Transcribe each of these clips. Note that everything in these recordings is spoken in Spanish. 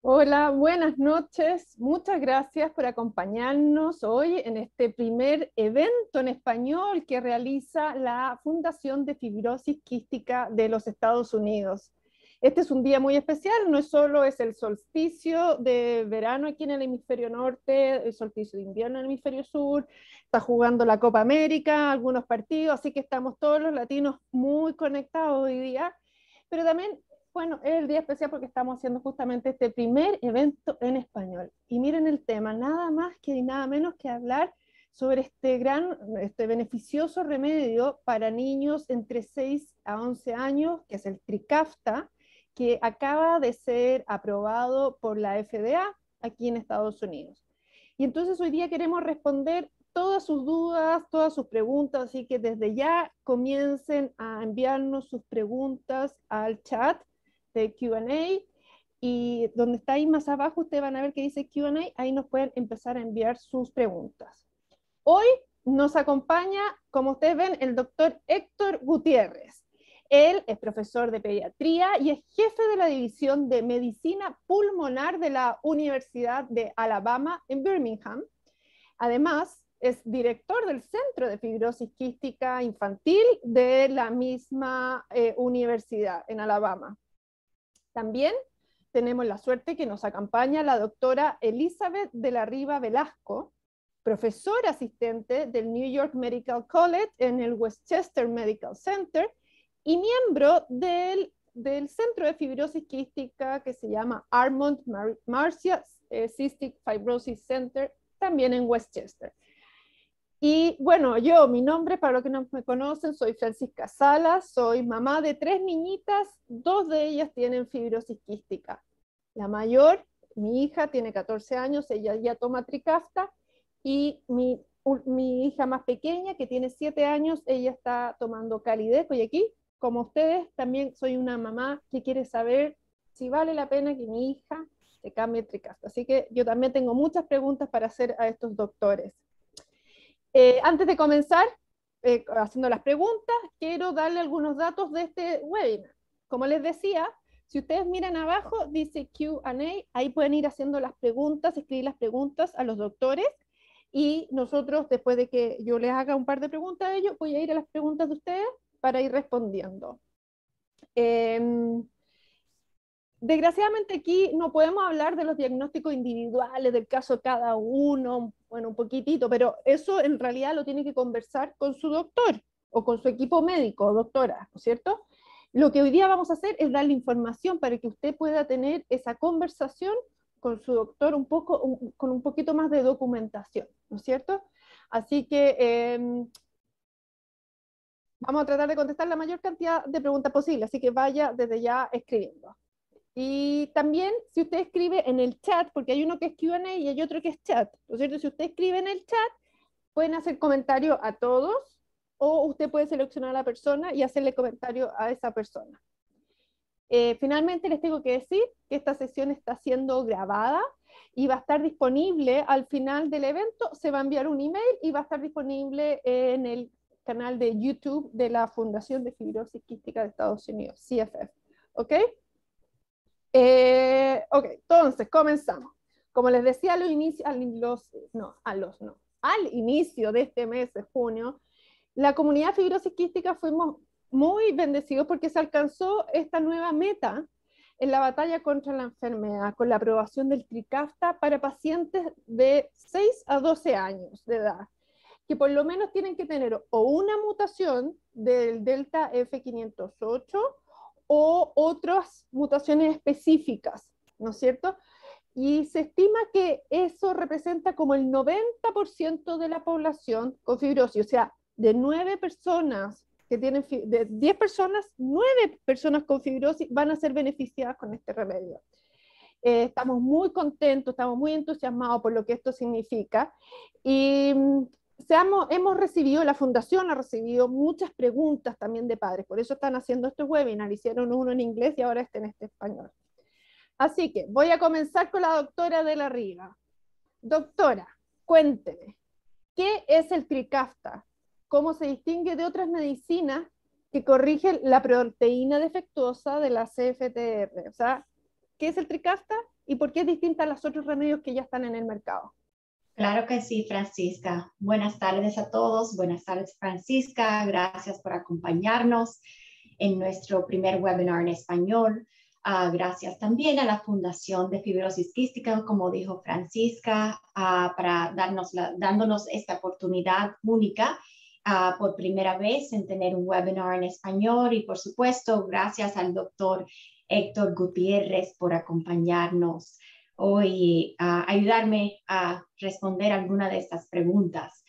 Hola, buenas noches. Muchas gracias por acompañarnos hoy en este primer evento en español que realiza la Fundación de Fibrosis Quística de los Estados Unidos. Este es un día muy especial, no es solo es el solsticio de verano aquí en el hemisferio norte, el solsticio de invierno en el hemisferio sur, está jugando la Copa América, algunos partidos, así que estamos todos los latinos muy conectados hoy día, pero también bueno, es el día especial porque estamos haciendo justamente este primer evento en español. Y miren el tema, nada más que y nada menos que hablar sobre este beneficioso remedio para niños entre 6 a 11 años, que es el Trikafta, que acaba de ser aprobado por la FDA aquí en Estados Unidos. Y entonces hoy día queremos responder todas sus dudas, todas sus preguntas, así que desde ya comiencen a enviarnos sus preguntas al chat de Q&A y donde está ahí más abajo ustedes van a ver que dice Q&A, ahí nos pueden empezar a enviar sus preguntas. Hoy nos acompaña, como ustedes ven, el doctor Héctor Gutiérrez. Él es profesor de pediatría y es jefe de la división de medicina pulmonar de la Universidad de Alabama en Birmingham. Además, es director del Centro de Fibrosis Quística Infantil de la misma universidad en Alabama. También tenemos la suerte que nos acompaña la doctora Elizabeth de la Riva Velasco, profesora asistente del New York Medical College en el Westchester Medical Center y miembro del Centro de Fibrosis Quística que se llama Armand Marcia Cystic Fibrosis Center, también en Westchester. Y bueno, mi nombre, para los que no me conocen, soy Francisca Salas, soy mamá de 3 niñitas, 2 de ellas tienen fibrosis quística. La mayor, mi hija, tiene 14 años, ella ya toma Trikafta, y mi hija más pequeña, que tiene 7 años, ella está tomando Calideco, y aquí, como ustedes, también soy una mamá que quiere saber si vale la pena que mi hija se cambie Trikafta. Así que yo también tengo muchas preguntas para hacer a estos doctores. Antes de comenzar haciendo las preguntas, quiero darle algunos datos de este webinar. Como les decía, si ustedes miran abajo, dice Q&A, ahí pueden ir haciendo las preguntas, escribir las preguntas a los doctores, y nosotros, después de que yo les haga un par de preguntas a ellos, voy a ir a las preguntas de ustedes para ir respondiendo. Desgraciadamente aquí no podemos hablar de los diagnósticos individuales, del caso de cada uno, bueno, un poquitito, pero eso en realidad lo tiene que conversar con su doctor o con su equipo médico o doctora, ¿no es cierto? Lo que hoy día vamos a hacer es darle información para que usted pueda tener esa conversación con su doctor con un poquito más de documentación, ¿no es cierto? Así que vamos a tratar de contestar la mayor cantidad de preguntas posible, así que vaya desde ya escribiendo. Y también, si usted escribe en el chat, porque hay uno que es Q&A y hay otro que es chat, ¿no es cierto? Si usted escribe en el chat, pueden hacer comentario a todos, o usted puede seleccionar a la persona y hacerle comentario a esa persona. Finalmente, les tengo que decir que esta sesión está siendo grabada y va a estar disponible al final del evento. Se va a enviar un email y va a estar disponible en el canal de YouTube de la Fundación de Fibrosis Quística de Estados Unidos, CFF. ¿Ok? Ok, entonces comenzamos. Como les decía al inicio de este mes de junio, la comunidad fibrosis quística fuimos muy bendecidos porque se alcanzó esta nueva meta en la batalla contra la enfermedad, con la aprobación del Trikafta para pacientes de 6 a 12 años de edad, que por lo menos tienen que tener o una mutación del delta F508 o otras mutaciones específicas, ¿no es cierto? Y se estima que eso representa como el 90% de la población con fibrosis, o sea, de 9 personas que tienen, de 10 personas, 9 personas con fibrosis van a ser beneficiadas con este remedio. Estamos muy contentos, estamos muy entusiasmados por lo que esto significa, y hemos recibido, la fundación ha recibido muchas preguntas también de padres, por eso están haciendo estos webinars, hicieron uno en inglés y ahora en este español. Así que voy a comenzar con la doctora de la Riga. Doctora, cuénteme, ¿qué es el Trikafta? ¿Cómo se distingue de otras medicinas que corrigen la proteína defectuosa de la CFTR? O sea, ¿qué es el Trikafta? y por qué es distinta a los otros remedios que ya están en el mercado? Claro que sí, Francisca. Buenas tardes a todos. Buenas tardes, Francisca. Gracias por acompañarnos en nuestro primer webinar en español. Gracias también a la Fundación de Fibrosis Quística, como dijo Francisca, para dándonos esta oportunidad única por primera vez en tener un webinar en español. Y por supuesto, gracias al doctor Héctor Gutiérrez por acompañarnos hoy, ayudarme a responder alguna de estas preguntas.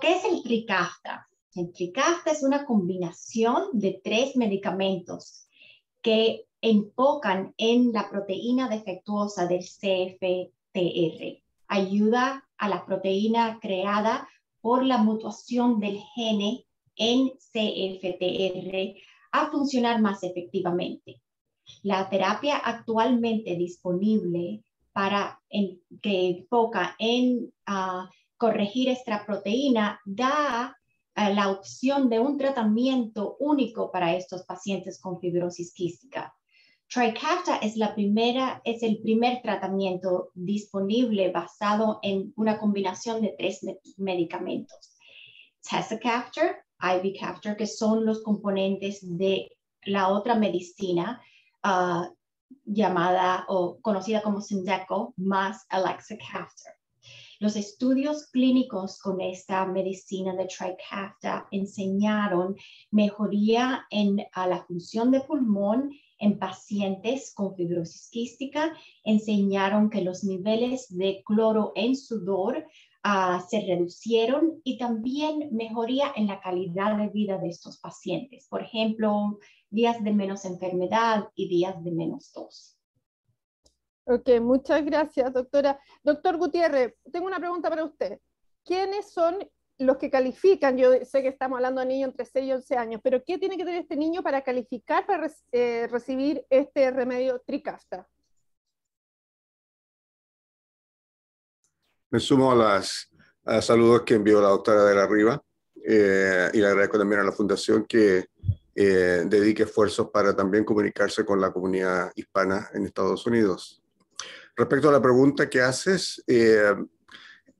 ¿Qué es el Trikafta? El Trikafta es una combinación de 3 medicamentos que enfocan en la proteína defectuosa del CFTR. Ayuda a la proteína creada por la mutación del gene en CFTR a funcionar más efectivamente. La terapia actualmente disponible que enfoca en corregir esta proteína da la opción de un tratamiento único para estos pacientes con fibrosis quística. Trikafta es el primer tratamiento disponible basado en una combinación de 3 medicamentos. Tezacaftor, Ivacaftor, que son los componentes de la otra medicina llamada o conocida como Symdeko, más Elexacaftor. Los estudios clínicos con esta medicina de Trikafta enseñaron mejoría en la función de pulmón en pacientes con fibrosis quística, enseñaron que los niveles de cloro en sudor se reducieron y también mejoría en la calidad de vida de estos pacientes. Por ejemplo, días de menos enfermedad y días de menos tos. Ok, muchas gracias, doctora. Doctor Gutiérrez, tengo una pregunta para usted. ¿Quiénes son los que califican? Yo sé que estamos hablando de niños entre 6 y 11 años, pero ¿qué tiene que tener este niño para calificar para recibir este remedio Trikafta? Me sumo a los saludos que envió la doctora de la Riva y le agradezco también a la Fundación que dedique esfuerzos para también comunicarse con la comunidad hispana en Estados Unidos. Respecto a la pregunta que haces,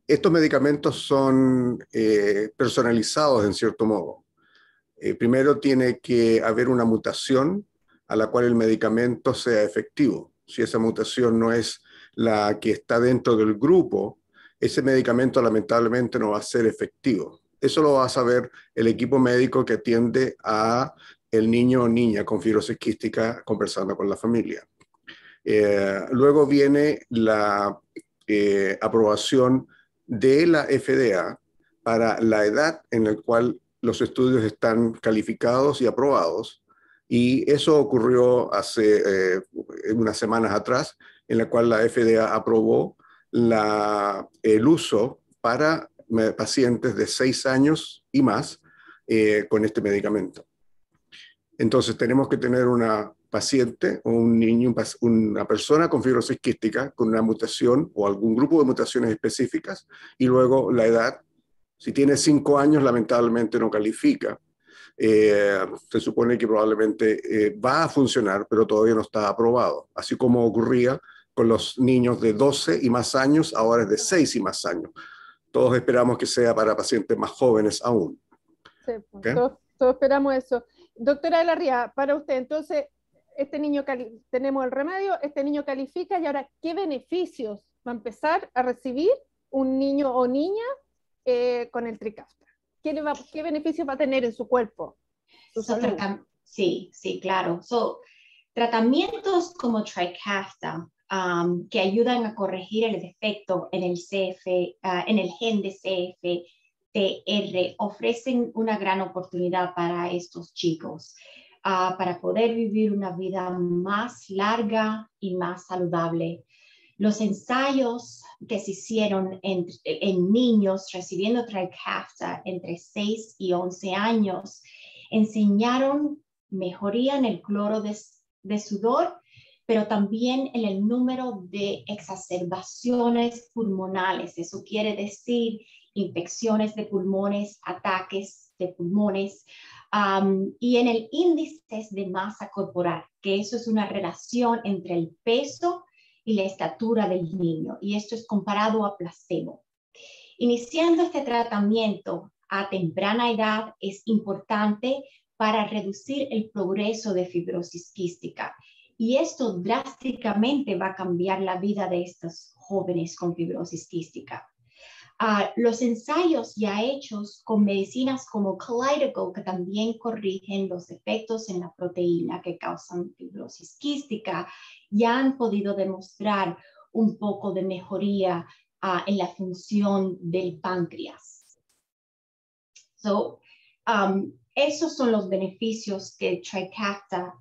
estos medicamentos son personalizados en cierto modo. Primero tiene que haber una mutación a la cual el medicamento sea efectivo. Si esa mutación no es la que está dentro del grupo, ese medicamento lamentablemente no va a ser efectivo. Eso lo va a saber el equipo médico que atiende a el niño o niña con fibrosis quística conversando con la familia. Luego viene la aprobación de la FDA para la edad en la cual los estudios están calificados y aprobados, y eso ocurrió hace unas semanas atrás, en la cual la FDA aprobó el uso para pacientes de 6 años y más con este medicamento. Entonces tenemos que tener una paciente o un niño, una persona con fibrosis quística con una mutación o algún grupo de mutaciones específicas, y luego la edad. Si tiene 5 años, lamentablemente no califica. Se supone que probablemente va a funcionar, pero todavía no está aprobado. Así como ocurría con los niños de 12 y más años, ahora es de 6 y más años. Todos esperamos que sea para pacientes más jóvenes aún. Sí, ¿okay? todos esperamos eso. Doctora de la Ría, para usted, entonces, este niño tenemos el remedio, este niño califica, y ahora, ¿qué beneficios va a empezar a recibir un niño o niña con el Trikafta? ¿Qué beneficios va a tener en su cuerpo? Su salud. Sí, claro. Tratamientos como Trikafta que ayudan a corregir el defecto en el gen de CFTR ofrecen una gran oportunidad para estos chicos para poder vivir una vida más larga y más saludable. Los ensayos que se hicieron en niños recibiendo Trikafta entre 6 y 11 años enseñaron mejoría en el cloro de sudor, pero también en el número de exacerbaciones pulmonales. Eso quiere decir infecciones de pulmones, ataques de pulmones, y en el índice de masa corporal, que eso es una relación entre el peso y la estatura del niño, y esto es comparado a placebo. Iniciando este tratamiento a temprana edad es importante para reducir el progreso de fibrosis quística, y esto drásticamente va a cambiar la vida de estos jóvenes con fibrosis quística. Los ensayos ya hechos con medicinas como Kalydeco, que también corrigen los efectos en la proteína que causan fibrosis quística, ya han podido demostrar un poco de mejoría en la función del páncreas. Esos son los beneficios que Trikafta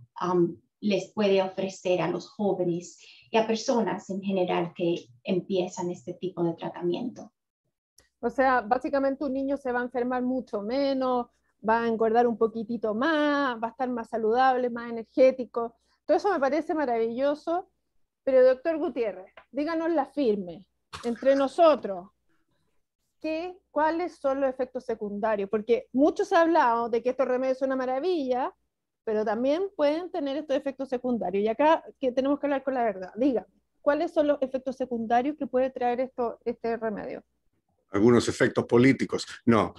les puede ofrecer a los jóvenes y a personas en general que empiezan este tipo de tratamiento. O sea, básicamente un niño se va a enfermar mucho menos, va a engordar un poquitito más, va a estar más saludable, más energético. Todo eso me parece maravilloso, pero doctor Gutiérrez, díganos la firme, entre nosotros, ¿cuáles son los efectos secundarios? Porque muchos han hablado de que estos remedios son una maravilla, pero también pueden tener estos efectos secundarios. Y acá que tenemos que hablar con la verdad. Dígame, ¿cuáles son los efectos secundarios que puede traer este remedio? Algunos efectos políticos. No.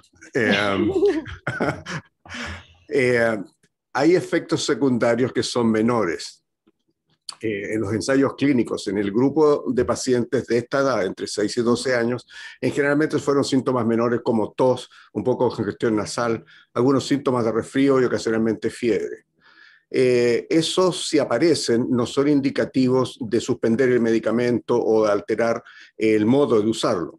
Hay efectos secundarios que son menores. En los ensayos clínicos, en el grupo de pacientes de esta edad, entre 6 y 12 años, generalmente fueron síntomas menores como tos, un poco de congestión nasal, algunos síntomas de resfrío y ocasionalmente fiebre. Esos, si aparecen, no son indicativos de suspender el medicamento o de alterar el modo de usarlo.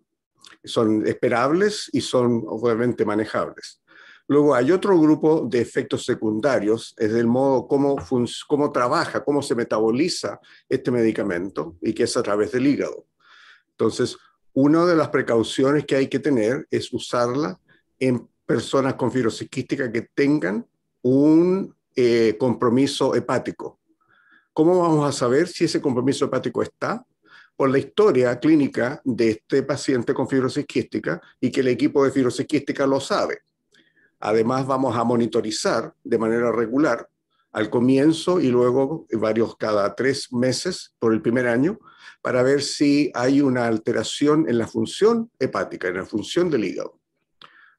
Son esperables y son obviamente manejables. Luego hay otro grupo de efectos secundarios, es del modo cómo trabaja, cómo se metaboliza este medicamento y que es a través del hígado. Entonces, una de las precauciones que hay que tener es usarla en personas con fibrosis quística que tengan un compromiso hepático. ¿Cómo vamos a saber si ese compromiso hepático está? Por la historia clínica de este paciente con fibrosis quística y que el equipo de fibrosis quística lo sabe. Además, vamos a monitorizar de manera regular al comienzo y luego cada 3 meses por el primer año para ver si hay una alteración en la función hepática, en la función del hígado.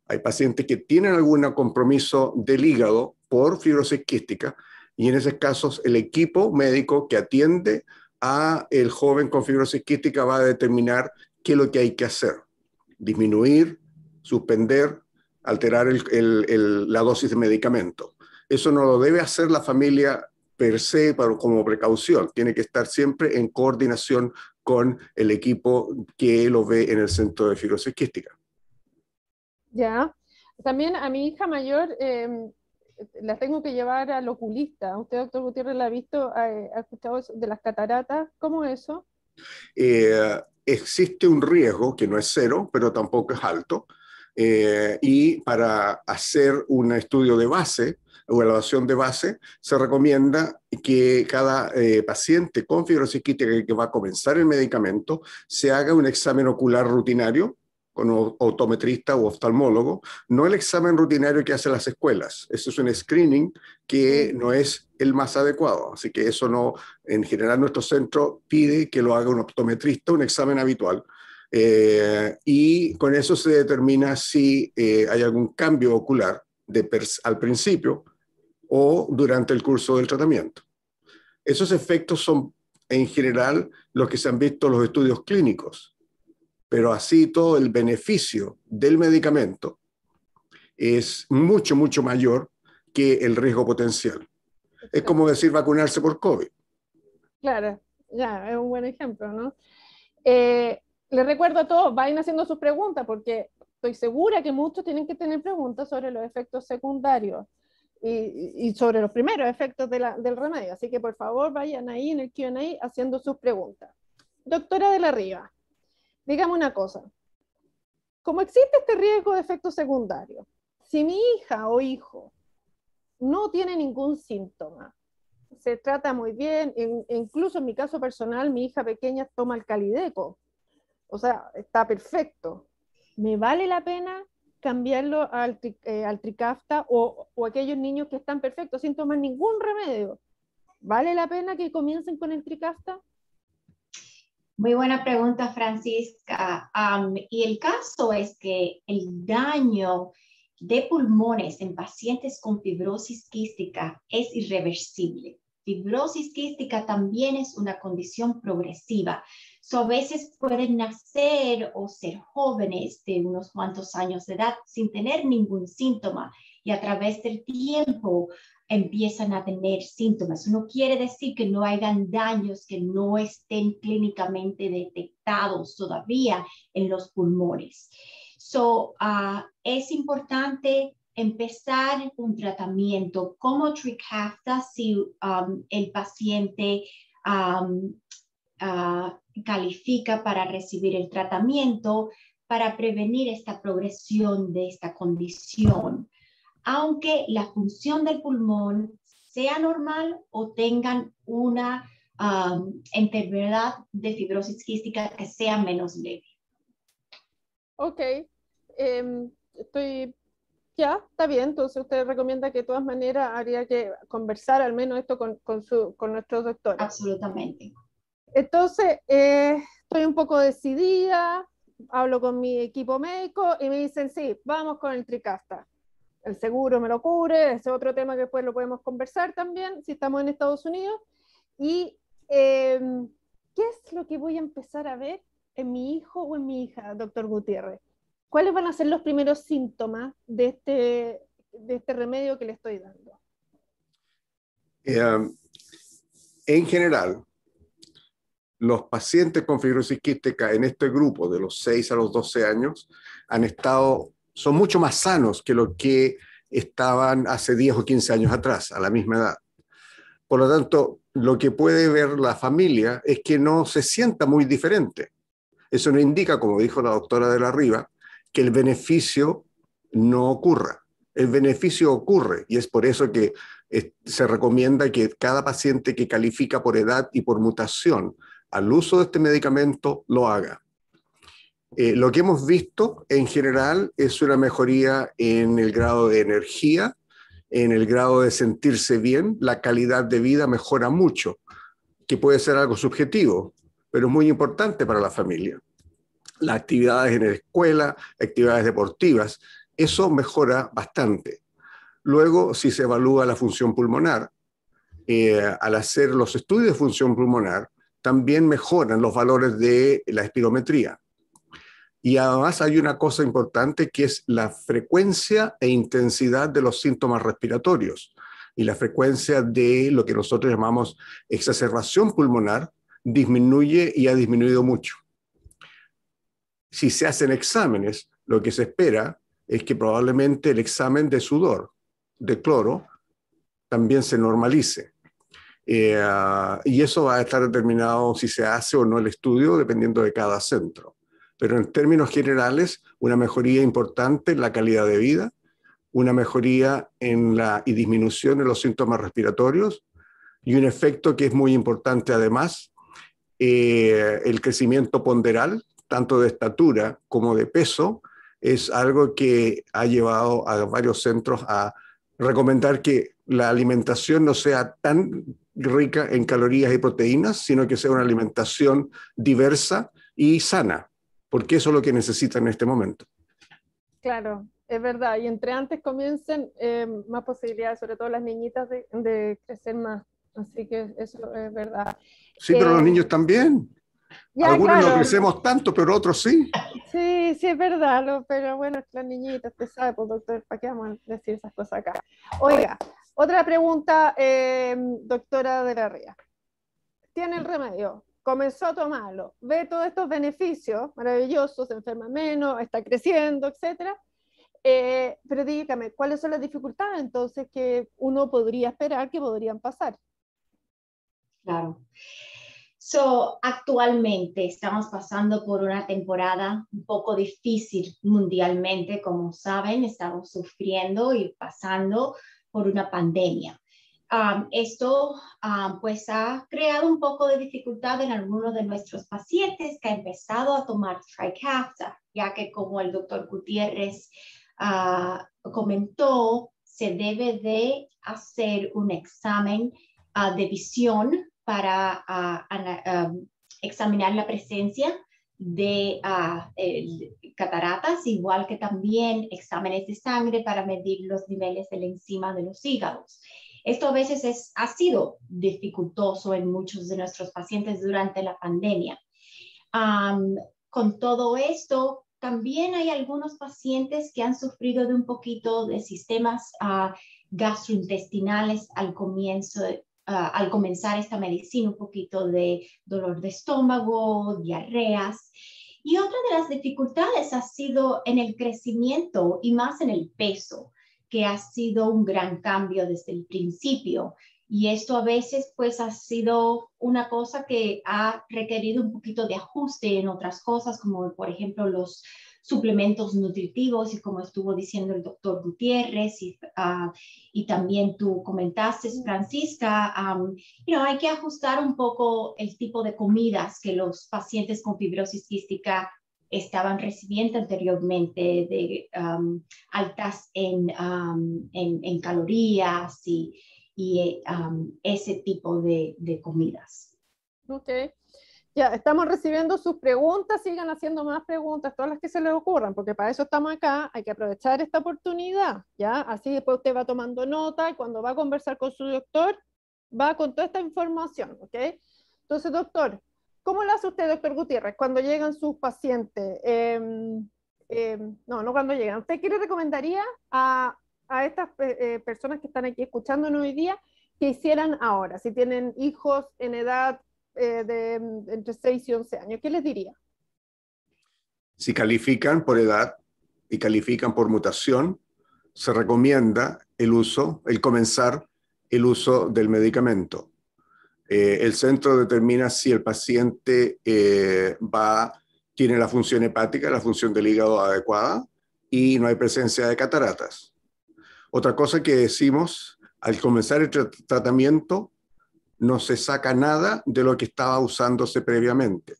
Hay pacientes que tienen algún compromiso del hígado por fibrosis quística y en esos casos el equipo médico que atiende a el joven con fibrosis quística va a determinar qué es lo que hay que hacer. Disminuir, suspender, alterar la dosis de medicamento. Eso no lo debe hacer la familia per se como precaución. Tiene que estar siempre en coordinación con el equipo que lo ve en el centro de fibrosis quística. Ya. También a mi hija mayor la tengo que llevar al oculista. ¿Usted, doctor Gutiérrez, la ha visto? ¿Ha escuchado de las cataratas? ¿Cómo es eso? Existe un riesgo que no es cero, pero tampoco es alto. Y para hacer un estudio de base o evaluación de base, se recomienda que cada paciente con fibrosis quística que va a comenzar el medicamento se haga un examen ocular rutinario con un optometrista o oftalmólogo, no el examen rutinario que hacen las escuelas. Eso es un screening que no es el más adecuado. Así que eso no, en general nuestro centro pide que lo haga un optometrista, un examen habitual. Y con eso se determina si hay algún cambio ocular al principio o durante el curso del tratamiento. Esos efectos son en general los que se han visto en los estudios clínicos, pero así todo el beneficio del medicamento es mucho, mucho mayor que el riesgo potencial. Es como decir vacunarse por COVID. Claro, ya, es un buen ejemplo, ¿no? Les recuerdo a todos, vayan haciendo sus preguntas, porque estoy segura que muchos tienen que tener preguntas sobre los efectos secundarios y sobre los primeros efectos del remedio. Así que por favor vayan ahí en el Q&A haciendo sus preguntas. Doctora de la Riva, dígame una cosa. Como existe este riesgo de efectos secundarios, si mi hija o hijo no tiene ningún síntoma, se trata muy bien, incluso en mi caso personal, mi hija pequeña toma el Kalydeco, o sea, está perfecto. ¿Me vale la pena cambiarlo al Trikafta o aquellos niños que están perfectos sin tomar ningún remedio? ¿Vale la pena que comiencen con el Trikafta? Muy buena pregunta, Francisca. Y el caso es que el daño de pulmones en pacientes con fibrosis quística es irreversible. Fibrosis quística también es una condición progresiva. A veces pueden nacer o ser jóvenes de unos cuantos años de edad sin tener ningún síntoma y a través del tiempo empiezan a tener síntomas. No quiere decir que no hayan daños que no estén clínicamente detectados todavía en los pulmones. Es importante empezar un tratamiento como Trikafta si el paciente califica para recibir el tratamiento para prevenir esta progresión de esta condición, aunque la función del pulmón sea normal o tengan una enfermedad de fibrosis quística que sea menos leve. Ok, ya, está bien, entonces usted recomienda que de todas maneras habría que conversar al menos esto con nuestros doctores. Absolutamente. Entonces, estoy un poco decidida, hablo con mi equipo médico y me dicen, sí, vamos con el Trikafta. El seguro me lo cubre, ese es otro tema que después lo podemos conversar también, si estamos en Estados Unidos. Y, ¿qué es lo que voy a empezar a ver en mi hijo o en mi hija, doctor Gutiérrez? ¿Cuáles van a ser los primeros síntomas de este remedio que le estoy dando? En general, los pacientes con fibrosis quística en este grupo de los 6 a los 12 años son mucho más sanos que lo que estaban hace 10 o 15 años atrás, a la misma edad. Por lo tanto, lo que puede ver la familia es que no se sienta muy diferente. Eso no indica, como dijo la doctora de la Riva, que el beneficio no ocurra. El beneficio ocurre y es por eso que se recomienda que cada paciente que califica por edad y por mutación al uso de este medicamento lo haga. Lo que hemos visto en general es una mejoría en el grado de energía, en el grado de sentirse bien, la calidad de vida mejora mucho, que puede ser algo subjetivo, pero es muy importante para la familia. Las actividades en la escuela, actividades deportivas, eso mejora bastante. Luego, si se evalúa la función pulmonar, al hacer los estudios de función pulmonar, también mejoran los valores de la espirometría. Y además hay una cosa importante que es la frecuencia e intensidad de los síntomas respiratorios y la frecuencia de lo que nosotros llamamos exacerbación pulmonar disminuye y ha disminuido mucho. Si se hacen exámenes, lo que se espera es que probablemente el examen de sudor, de cloro, también se normalice. Y eso va a estar determinado si se hace o no el estudio, dependiendo de cada centro. Pero en términos generales, una mejoría importante en la calidad de vida, una mejoría en y disminución de los síntomas respiratorios y un efecto que es muy importante además, el crecimiento ponderal, tanto de estatura como de peso, es algo que ha llevado a varios centros a recomendar que la alimentación no sea tan rica en calorías y proteínas, sino que sea una alimentación diversa y sana, porque eso es lo que necesitan en este momento. Claro, es verdad, y entre antes comiencen, más posibilidades, sobre todo las niñitas, de crecer más, así que eso es verdad. Sí, pero los niños también. Ya, algunos claro. no crecemos tanto, pero otros sí. Sí, sí, es verdad, pero bueno, las niñitas, usted sabe, pues doctor, ¿para qué vamos a decir esas cosas acá? Oiga, otra pregunta, doctora de la Ría. Tiene el remedio, comenzó a tomarlo, ve todos estos beneficios maravillosos, se enferma menos, está creciendo, etcétera. Pero dígame, ¿cuáles son las dificultades entonces que uno podría esperar que podrían pasar? Claro. Actualmente estamos pasando por una temporada un poco difícil mundialmente, como saben, estamos sufriendo y pasando por una pandemia. Esto pues ha creado un poco de dificultad en algunos de nuestros pacientes que han empezado a tomar Trikafta, ya que como el doctor Gutiérrez comentó, se debe de hacer un examen de visión para examinar la presencia de cataratas, igual que también exámenes de sangre para medir los niveles de la enzima de los hígados. Esto a veces ha sido dificultoso en muchos de nuestros pacientes durante la pandemia. Con todo esto, también hay algunos pacientes que han sufrido de un poquito de sistemas gastrointestinales al comenzar esta medicina, un poquito de dolor de estómago, diarreas. Y otra de las dificultades ha sido en el crecimiento y más en el peso, que ha sido un gran cambio desde el principio. Y esto a veces pues ha sido una cosa que ha requerido un poquito de ajuste en otras cosas, como por ejemplo los suplementos nutritivos y como estuvo diciendo el doctor Gutiérrez y también tú comentaste, Francisca, hay que ajustar un poco el tipo de comidas que los pacientes con fibrosis quística estaban recibiendo anteriormente, de altas en calorías y ese tipo de comidas. Ok. Ya, estamos recibiendo sus preguntas, sigan haciendo más preguntas, todas las que se les ocurran, porque para eso estamos acá, hay que aprovechar esta oportunidad, ¿ya? Así después usted va tomando nota y cuando va a conversar con su doctor, va con toda esta información, ¿ok? Entonces, doctor, ¿cómo lo hace usted, doctor Gutiérrez, cuando llegan sus pacientes? No cuando llegan. ¿Usted qué le recomendaría a estas personas que están aquí escuchándonos hoy día que hicieran ahora, si tienen hijos en edad de entre 6 y 11 años? ¿Qué les diría? Si califican por edad y califican por mutación, se recomienda el comenzar el uso del medicamento. El centro determina si el paciente tiene la función hepática, la función del hígado adecuada y no hay presencia de cataratas. Otra cosa que decimos, al comenzar el tratamiento, no se saca nada de lo que estaba usándose previamente.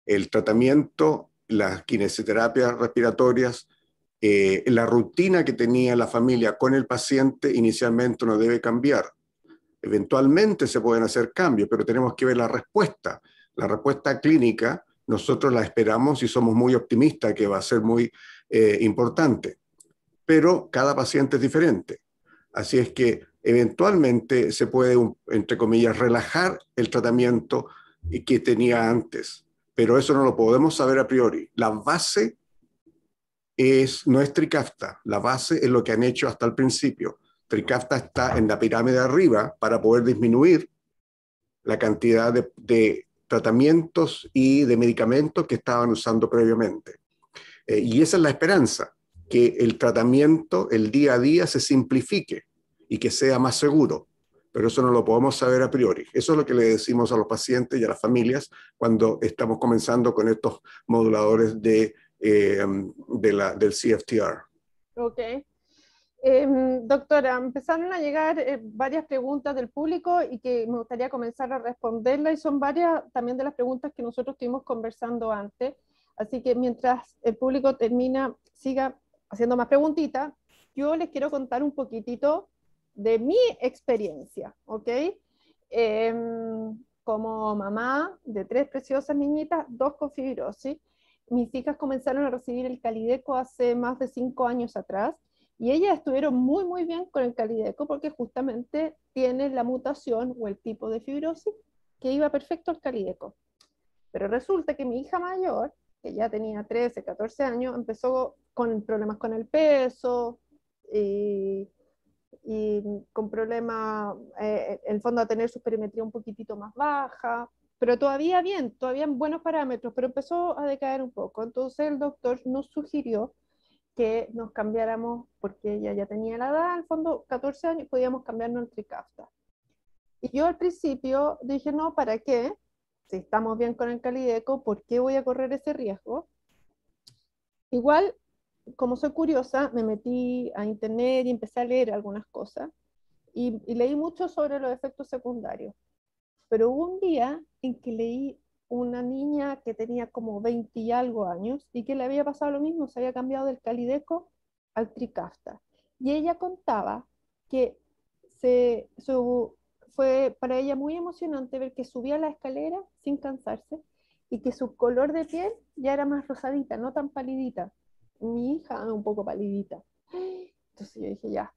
El tratamiento, las quimioterapias respiratorias, la rutina que tenía la familia con el paciente inicialmente no debe cambiar. Eventualmente se pueden hacer cambios, pero tenemos que ver la respuesta. La respuesta clínica, nosotros la esperamos y somos muy optimistas que va a ser muy importante, pero cada paciente es diferente. Así es que eventualmente se puede, entre comillas, relajar el tratamiento que tenía antes, pero eso no lo podemos saber a priori. La base no es Trikafta, la base es lo que han hecho hasta el principio. Trikafta está en la pirámide de arriba para poder disminuir la cantidad de tratamientos y de medicamentos que estaban usando previamente. Y esa es la esperanza, que el tratamiento, el día a día, se simplifique y que sea más seguro. Pero eso no lo podemos saber a priori. Eso es lo que le decimos a los pacientes y a las familias cuando estamos comenzando con estos moduladores del CFTR. Ok. Doctora, empezaron a llegar varias preguntas del público y que me gustaría comenzar a responderlas, y son varias también de las preguntas que nosotros estuvimos conversando antes. Así que mientras el público siga haciendo más preguntitas, yo les quiero contar un poquitito de mi experiencia, ¿ok? Como mamá de 3 preciosas niñitas, 2 con fibrosis, mis hijas comenzaron a recibir el Calideco hace más de 5 años atrás, y ellas estuvieron muy, muy bien con el Calideco porque justamente tiene la mutación o el tipo de fibrosis que iba perfecto al Calideco. Pero resulta que mi hija mayor, que ya tenía 13, 14 años, empezó con problemas con el peso y con problemas, en el fondo, a tener su perimetría un poquitito más baja, pero todavía bien, todavía en buenos parámetros, pero empezó a decaer un poco. Entonces el doctor nos sugirió que nos cambiáramos, porque ella ya tenía la edad, al fondo 14 años, podíamos cambiarnos el Trikafta. Y yo al principio dije, no, ¿para qué? Si estamos bien con el Calideco, ¿por qué voy a correr ese riesgo? Igual, como soy curiosa, me metí a internet y empecé a leer algunas cosas, y leí mucho sobre los efectos secundarios. Pero hubo un día en que leí una niña que tenía como 20 y algo años y que le había pasado lo mismo, se había cambiado del Calideco al Trikafta. Y ella contaba que su fue para ella muy emocionante ver que subía la escalera sin cansarse y que su color de piel ya era más rosadita, no tan palidita. Mi hija un poco palidita. Entonces yo dije, ya,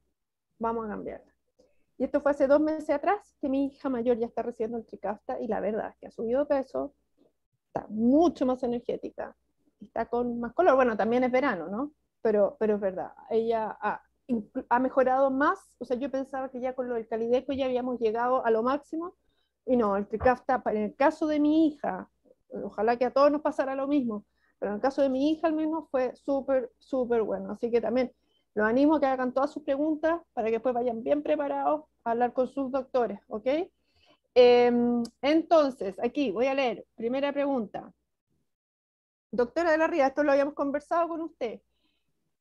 vamos a cambiarla. Y esto fue hace 2 meses atrás, que mi hija mayor ya está recibiendo el Trikafta y la verdad es que ha subido de peso, está mucho más energética, está con más color. Bueno, también es verano, ¿no? Pero es verdad, ella ha mejorado más. O sea, yo pensaba que ya con lo del Calideco ya habíamos llegado a lo máximo, y no, el Trikafta, en el caso de mi hija, ojalá que a todos nos pasara lo mismo, pero en el caso de mi hija al menos fue súper, súper bueno. Así que también los animo a que hagan todas sus preguntas para que después vayan bien preparados a hablar con sus doctores, ¿ok? Entonces, aquí voy a leer. Primera pregunta. Doctora de la Ría, esto lo habíamos conversado con usted.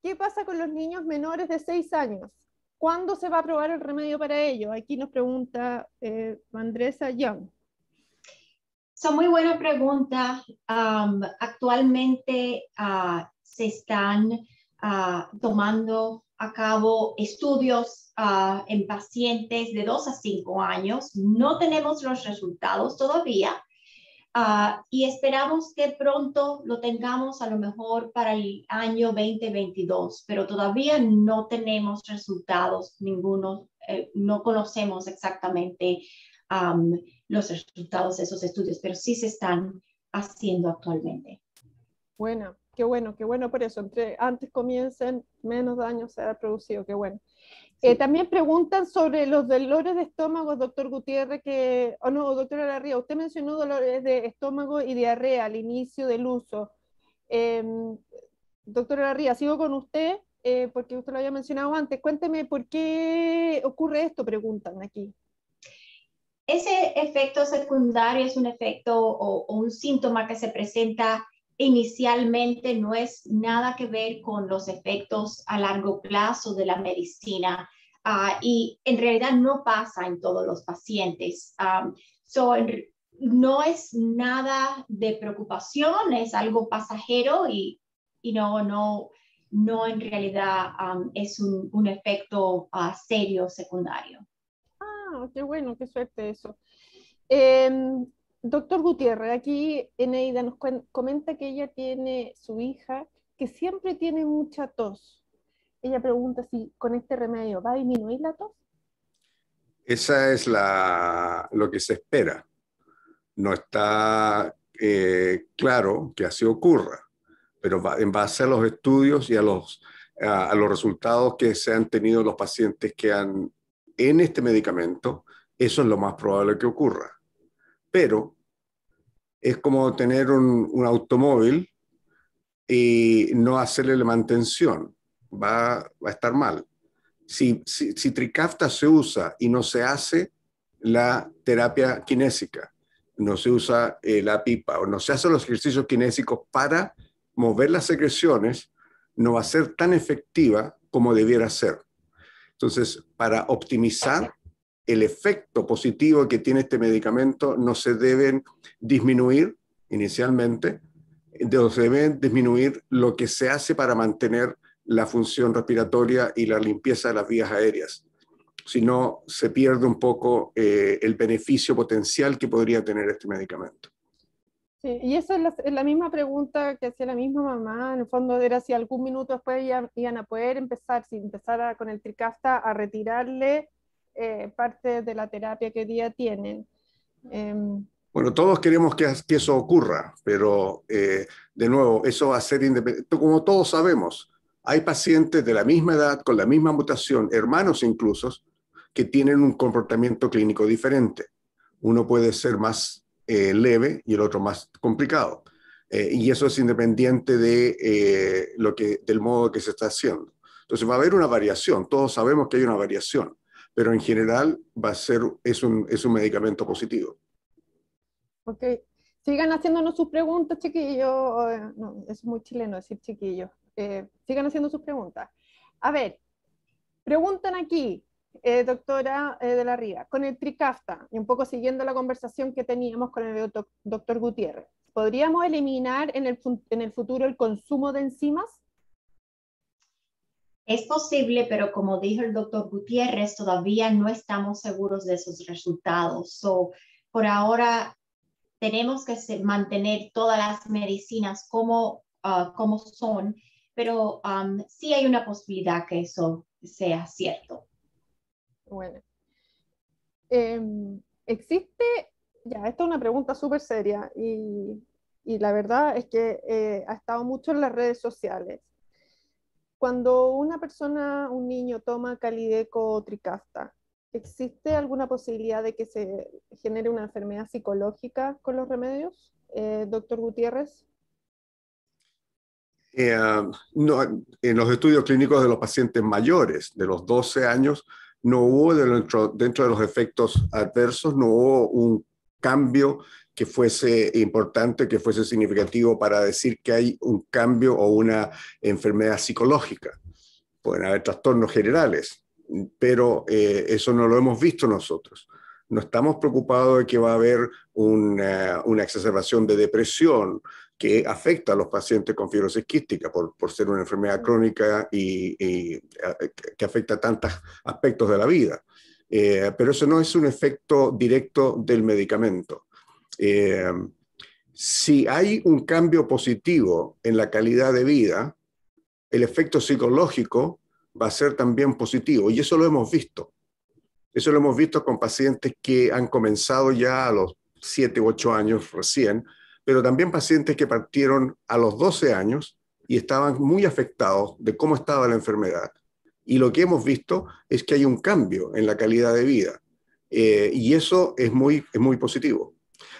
¿Qué pasa con los niños menores de 6 años? ¿Cuándo se va a aprobar el remedio para ellos? Aquí nos pregunta Andresa Young. Son muy buena pregunta. Actualmente se están tomando a cabo estudios en pacientes de 2 a 5 años. No tenemos los resultados todavía y esperamos que pronto lo tengamos a lo mejor para el año 2022, pero todavía no tenemos resultados ninguno. No conocemos exactamente los resultados de esos estudios, pero sí se están haciendo actualmente. Bueno, qué bueno por eso. Antes comiencen, menos daño se ha producido, qué bueno. Sí. También preguntan sobre los dolores de estómago, doctor Gutiérrez, doctora Larría, usted mencionó dolores de estómago y diarrea al inicio del uso. Doctora Larría, sigo con usted, porque usted lo había mencionado antes. Cuénteme por qué ocurre esto, preguntan aquí. Ese efecto secundario es un efecto o un síntoma que se presenta inicialmente, no es nada que ver con los efectos a largo plazo de la medicina y en realidad no pasa en todos los pacientes. No es nada de preocupación, es algo pasajero y no en realidad es un efecto serio secundario. Qué bueno, qué suerte eso. Doctor Gutiérrez, aquí Eneida nos comenta que ella tiene su hija que siempre tiene mucha tos. Ella pregunta si con este remedio va a disminuir la tos. Esa es lo que se espera. No está claro que así ocurra, pero en base a los estudios y a los resultados que se han tenido los pacientes que han en este medicamento, eso es lo más probable que ocurra. Pero es como tener un automóvil y no hacerle la mantención. Va a estar mal. Si Trikafta se usa y no se hace la terapia kinésica, no se usa la pipa o no se hacen los ejercicios kinésicos para mover las secreciones, no va a ser tan efectiva como debiera ser. Entonces, para optimizar el efecto positivo que tiene este medicamento, no se deben disminuir inicialmente, se deben disminuir lo que se hace para mantener la función respiratoria y la limpieza de las vías aéreas. Si no, se pierde un poco el beneficio potencial que podría tener este medicamento. Sí, y esa es la misma pregunta que hacía la misma mamá. En el fondo era si algún minuto después iban a poder empezar, si empezara con el Trikafta, a retirarle parte de la terapia que hoy día tienen. Bueno, todos queremos que eso ocurra, pero de nuevo, eso va a ser independiente. Como todos sabemos, hay pacientes de la misma edad, con la misma mutación, hermanos incluso, que tienen un comportamiento clínico diferente. Uno puede ser más leve y el otro más complicado. Y eso es independiente de, del modo que se está haciendo. Entonces va a haber una variación, todos sabemos que hay una variación, pero en general es un medicamento positivo. Ok, sigan haciéndonos sus preguntas, chiquillos. No, es muy chileno decir chiquillos. Sigan haciendo sus preguntas. A ver, preguntan aquí, doctora de la Riga, con el Trikafta, y un poco siguiendo la conversación que teníamos con el doctor Gutiérrez, ¿podríamos eliminar en el futuro el consumo de enzimas? Es posible, pero como dijo el doctor Gutiérrez, todavía no estamos seguros de esos resultados. So, por ahora tenemos que mantener todas las medicinas como son, pero sí hay una posibilidad que eso sea cierto. Bueno, existe, ya, esta es una pregunta súper seria y la verdad es que ha estado mucho en las redes sociales. Cuando una persona, un niño, toma Calideco o Trikafta, ¿existe alguna posibilidad de que se genere una enfermedad psicológica con los remedios? Doctor Gutiérrez. No, en los estudios clínicos de los pacientes mayores, de los 12 años, no hubo dentro de los efectos adversos, no hubo un cambio que fuese importante, que fuese significativo para decir que hay un cambio o una enfermedad psicológica. Pueden haber trastornos generales, pero eso no lo hemos visto nosotros. No estamos preocupados de que va a haber una exacerbación de depresión que afecta a los pacientes con fibrosis quística por ser una enfermedad crónica y que afecta tantos aspectos de la vida. Pero eso no es un efecto directo del medicamento. Si hay un cambio positivo en la calidad de vida, el efecto psicológico va a ser también positivo, y eso lo hemos visto. Eso lo hemos visto con pacientes que han comenzado ya a los 7 u 8 años recién, pero también pacientes que partieron a los 12 años y estaban muy afectados de cómo estaba la enfermedad. Y lo que hemos visto es que hay un cambio en la calidad de vida, y eso es muy positivo.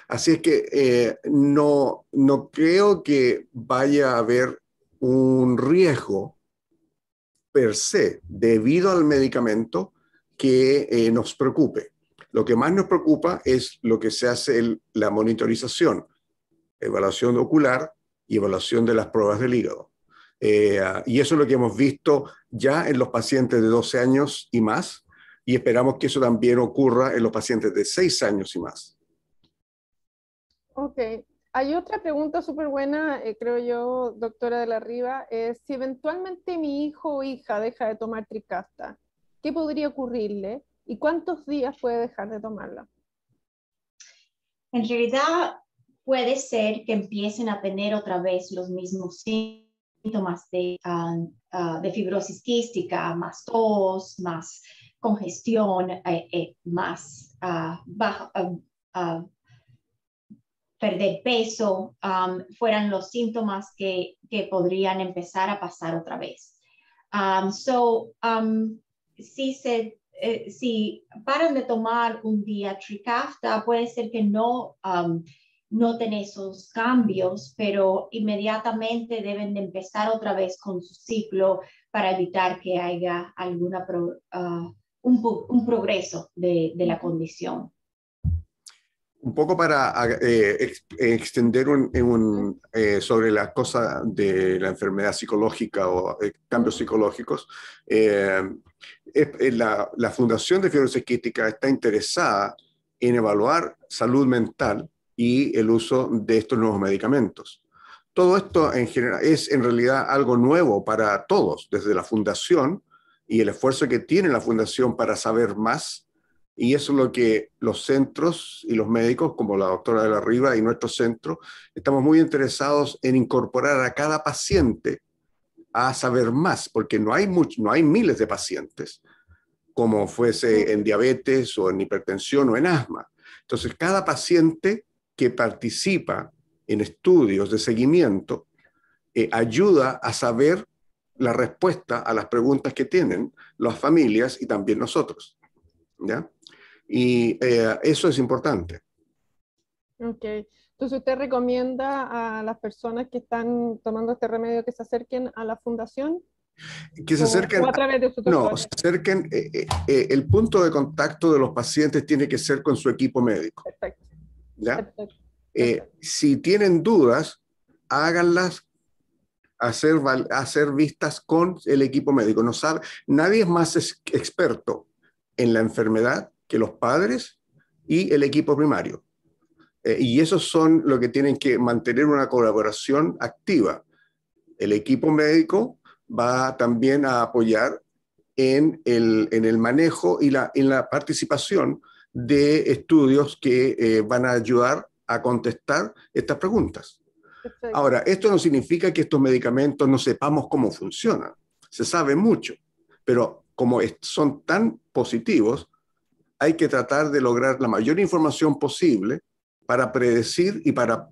Así es que no creo que vaya a haber un riesgo per se debido al medicamento que nos preocupe. Lo que más nos preocupa es lo que se hace la monitorización, evaluación ocular y evaluación de las pruebas del hígado. Y eso es lo que hemos visto ya en los pacientes de 12 años y más, y esperamos que eso también ocurra en los pacientes de 6 años y más. Ok. Hay otra pregunta súper buena, creo yo, doctora de la Riva, es si eventualmente mi hijo o hija deja de tomar Trikafta, ¿qué podría ocurrirle y cuántos días puede dejar de tomarla? En realidad puede ser que empiecen a tener otra vez los mismos síntomas de fibrosis quística, más tos, más congestión, más perder peso, fueran los síntomas que podrían empezar a pasar otra vez. Si paran de tomar un día Trikafta, puede ser que no noten esos cambios, pero inmediatamente deben de empezar otra vez con su ciclo para evitar que haya un progreso de la condición. Un poco para extender sobre la cosa de la enfermedad psicológica o cambios psicológicos, la Fundación de Fibrosis Quística está interesada en evaluar salud mental y el uso de estos nuevos medicamentos. Todo esto en general es en realidad algo nuevo para todos, desde la Fundación y el esfuerzo que tiene la Fundación para saber más. Y eso es lo que los centros y los médicos, como la doctora de la Riva y nuestro centro, estamos muy interesados en incorporar a cada paciente a saber más, porque no hay miles de pacientes, como fuese en diabetes o en hipertensión o en asma. Entonces, cada paciente que participa en estudios de seguimiento ayuda a saber la respuesta a las preguntas que tienen las familias y también nosotros, ¿ya? Y eso es importante. Ok. Entonces, ¿usted recomienda a las personas que están tomando este remedio que se acerquen a la fundación? Que se acerquen, o a través de su no, tutor? se acerquen, el punto de contacto de los pacientes tiene que ser con su equipo médico. Perfecto. ¿Ya? Perfecto. Si tienen dudas, háganlas hacer vistas con el equipo médico. No sabe, nadie es más experto en la enfermedad que los padres y el equipo primario. Y esos son los que tienen que mantener una colaboración activa. El equipo médico va también a apoyar en el manejo y en la participación de estudios que van a ayudar a contestar estas preguntas. Perfecto. Ahora, esto no significa que estos medicamentos no sepamos cómo funcionan. Se sabe mucho, pero como son tan positivos, hay que tratar de lograr la mayor información posible para predecir y para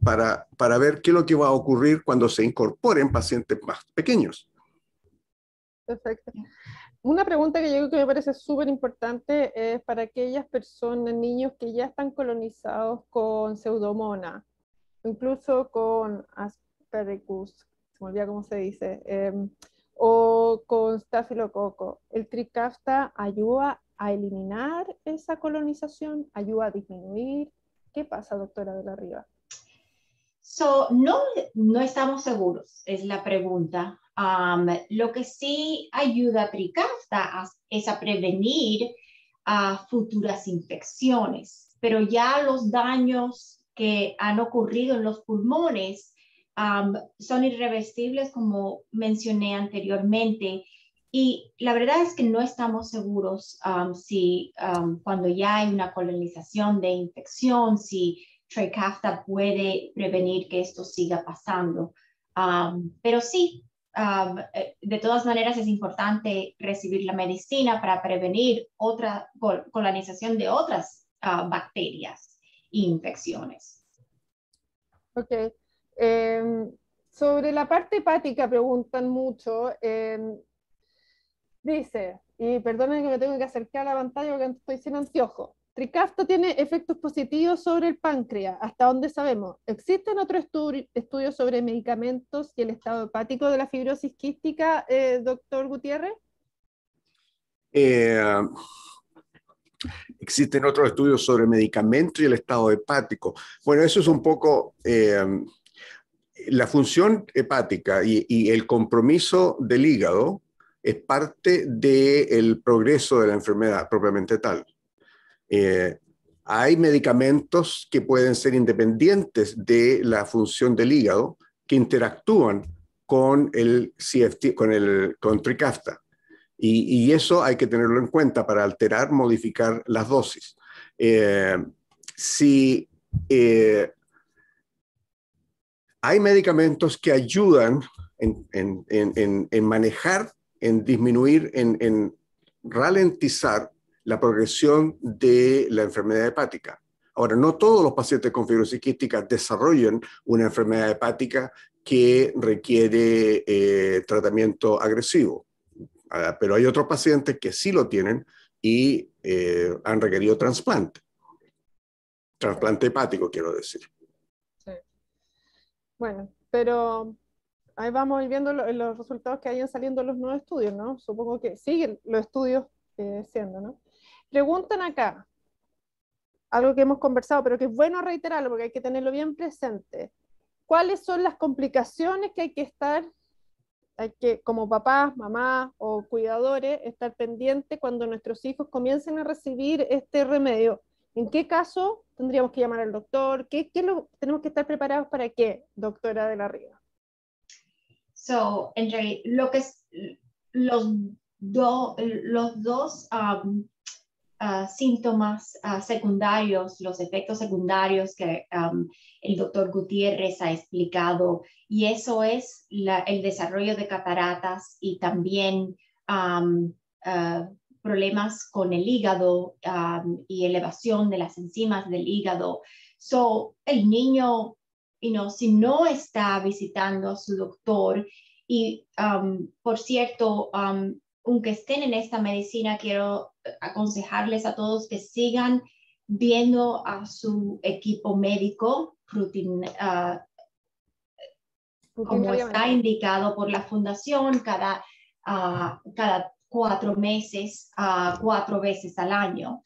ver qué es lo que va a ocurrir cuando se incorporen pacientes más pequeños. Perfecto. Una pregunta que yo creo que me parece súper importante es para aquellas personas, niños que ya están colonizados con Pseudomonas, incluso con Aspergillus, se me olvida cómo se dice, o con Staphylococcus. ¿El Trikafta ayuda a eliminar esa colonización? ¿Ayuda a disminuir? ¿Qué pasa, doctora de la Riva? No estamos seguros, es la pregunta. Lo que sí ayuda a Trikafta es a prevenir futuras infecciones, pero ya los daños que han ocurrido en los pulmones son irreversibles, como mencioné anteriormente. Y la verdad es que no estamos seguros si cuando ya hay una colonización de infección, si Trikafta puede prevenir que esto siga pasando. Pero sí, de todas maneras es importante recibir la medicina para prevenir otra colonización de otras bacterias e infecciones. Ok. Sobre la parte hepática preguntan mucho. Dice, y perdonen que me tengo que acercar a la pantalla porque estoy sin anteojos. Trikafta tiene efectos positivos sobre el páncreas, hasta donde sabemos. ¿Existen otros estudios sobre medicamentos y el estado hepático de la fibrosis quística, doctor Gutiérrez? Existen otros estudios sobre medicamentos y el estado hepático. Bueno, eso es un poco la función hepática y el compromiso del hígado es parte del progreso de la enfermedad propiamente tal. Hay medicamentos que pueden ser independientes de la función del hígado que interactúan con el CFT, con Trikafta. Y eso hay que tenerlo en cuenta para alterar, modificar las dosis. Si hay medicamentos que ayudan en manejar, en disminuir, en ralentizar la progresión de la enfermedad hepática. Ahora, no todos los pacientes con fibrosis quística desarrollan una enfermedad hepática que requiere tratamiento agresivo. Pero hay otros pacientes que sí lo tienen y han requerido trasplante. Trasplante hepático, quiero decir. Sí. Bueno, pero ahí vamos viendo los resultados que vayan saliendo los nuevos estudios, ¿no? Supongo que siguen los estudios siendo, ¿no? Preguntan acá, algo que hemos conversado, pero que es bueno reiterarlo porque hay que tenerlo bien presente. ¿Cuáles son las complicaciones que hay que, como papás, mamás o cuidadores, estar pendientes cuando nuestros hijos comiencen a recibir este remedio? ¿En qué caso tendríamos que llamar al doctor? ¿Tenemos que estar preparados para qué, doctora de la Riva? En realidad, lo que es los dos síntomas secundarios, los efectos secundarios que el doctor Gutiérrez ha explicado, y eso es el desarrollo de cataratas y también problemas con el hígado y elevación de las enzimas del hígado. El niño, si no está visitando a su doctor, y por cierto, aunque estén en esta medicina, quiero aconsejarles a todos que sigan viendo a su equipo médico como está indicado por la fundación cada 4 meses, 4 veces al año.